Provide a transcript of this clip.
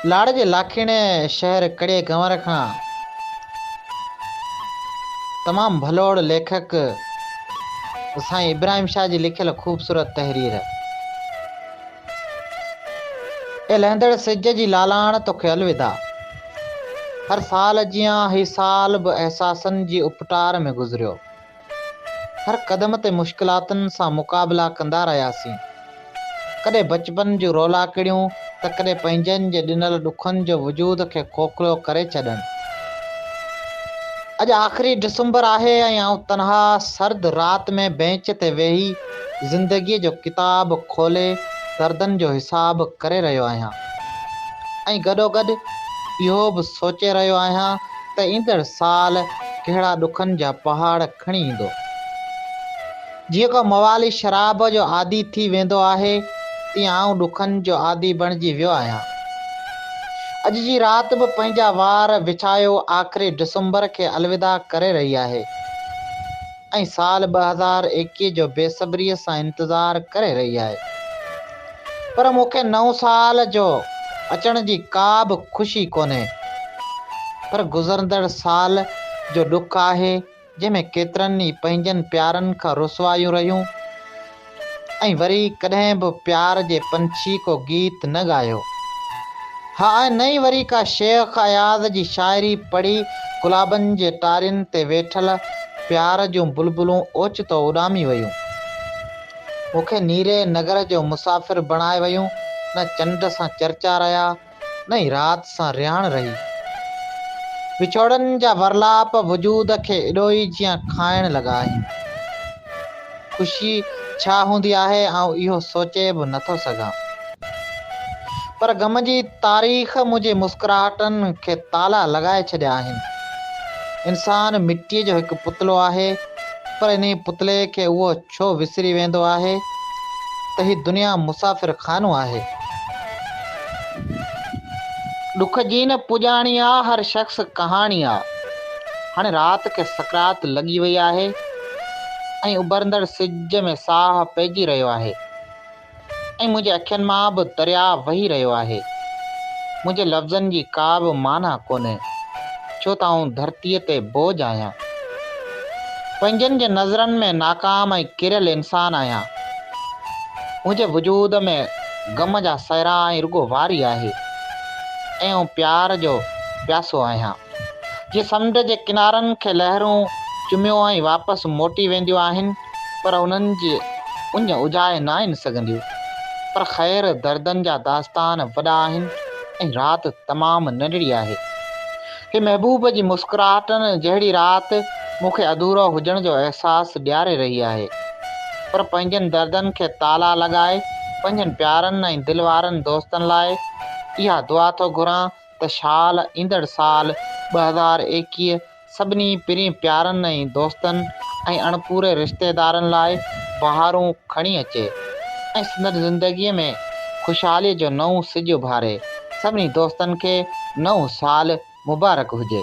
लाड़ जे लाखीणे शहर कड़े गंवर खां तमाम भलोड़ लेखक साईं इब्राहिम शाह जी लिखियल खूबसूरत तहरीर। ए लहंदड़ सिज जी लालाण तोखे अलविदा। हर साल जियां ही साल बि एहसासनि जी उपटार में गुज़रियो। हर कदम ते मुश्किलातुनि सां मुक़ाबिला कंदा रहियासीं। कॾहिं बचपन जूं रौलाकड़ियूं त कॾहिं पंहिंजनि जे ॾिनल ॾुखनि जो वजूद खे खोखलो करे छॾनि। अॼु आख़िरी डिसंबर आहे ऐं आउं तनहा सर्द रात में बेंच ते वेही ज़िंदगीअ जो किताब खोले दर्दनि जो हिसाब करे रहियो आहियां ऐं गॾोगॾु इहो बि सोचे रहियो आहियां त ईंदड़ साल कहिड़ा ॾुखनि जा पहाड़ खणी ईंदो। जीअं को मवाली शराब जो आदी थी वेंदो आहे तीअं आउं ॾुखनि जो आदी बणिजी वियो आहियां। अॼु जी राति बि पंहिंजा वार विछायो आख़िरी डिसंबर खे अलविदा करे रही आहे ऐं साल 2021 जो बेसब्रीअ सां इंतज़ारु करे रही आहे। पर मूंखे नओं साल जो अचण जी का बि ख़ुशी कोन्हे। पर गुज़रंदड़ साल जो ॾुखु आहे जंहिंमें केतिरनि ई पंहिंजनि प्यारनि खां रुसवायूं रहियूं ऐं वरी कॾहिं बि प्यार जे पंछी को गीत न ॻायो। हा, नई वरी का शेख अयाज़ जी शाइरी पढ़ी गुलाबनि जे टारियुनि ते वेठल प्यार जूं बुलबुलूं ओचितो उॾामी वयूं। मूंखे नीरे नगर जो मुसाफ़िर बणाए वयूं। न चंड सां चर्चा रहिया न ई राति सां रिहाण रही। विछोड़नि जा वरलाप वजूद खे एॾो ई जीअं खाइण लॻा आहिनि। ख़ुशी छा हूंदी आहे आउं इहो सोचे बि नथो सघां। पर ग़म जी तारीख़ मुंहिंजे मुस्कुराहटनि खे ताला लॻाए छॾिया आहिनि। इंसानु मिटीअ जो हिकु पुतलो आहे, पर इन पुतले खे उहो छो विसरी वेंदो आहे त हीअ दुनिया मुसाफ़िर खानो आहे। ॾुख जी न पुॼाणी आहे, हर शख़्स कहाणी आहे। हाणे राति खे सकरात लॻी वई आहे ऐं उभरंदड़ सिज में साह पइजी रहियो आहे ऐं मुंहिंजे अखियुनि मां बि दरिया वही रहियो आहे। मुंहिंजे लफ़्ज़नि जी का बि माना कोन्हे, छो त आउं धरतीअ ते बोझ आहियां। पंहिंजनि जे नज़रनि में नाकाम ऐं किरियल इंसान आहियां। मुंहिंजे वजूद में ग़म जा सहरा ऐं रुगो वारी आहे ऐं आउं प्यार जो प्यासो आहियां। जीअं समुंड जे किनारनि खे लहरूं चुमियो ऐं वापसि मोटी वेंदियूं आहिनि, पर उन्हनि जी उञ उजाए न आहिनि सघंदियूं। पर ख़ैर दर्दनि जा दास्तान वॾा आहिनि ऐं राति तमामु नंढड़ी आहे। हे महबूब जी मुस्कुराहटनि जहिड़ी राति मूंखे अधूरो हुजण जो अहसासु ॾियारे रही आहे। पर पंहिंजनि दर्दनि खे ताला लॻाए पंहिंजनि प्यारनि ऐं दिलि वारनि दोस्तनि लाइ इहा दुआ थो घुरां त ईंदड़ साल 2021 सभिनी पिरी प्यारनि ऐं दोस्तनि ऐं अणपूरे रिश्तेदारनि लाइ बहारूं खणी अचे ऐं संदसि ज़िंदगीअ में ख़ुशहालीअ जो नओं सिज उभारे। सभिनी दोस्तनि खे नओं साल मुबारक हुजे।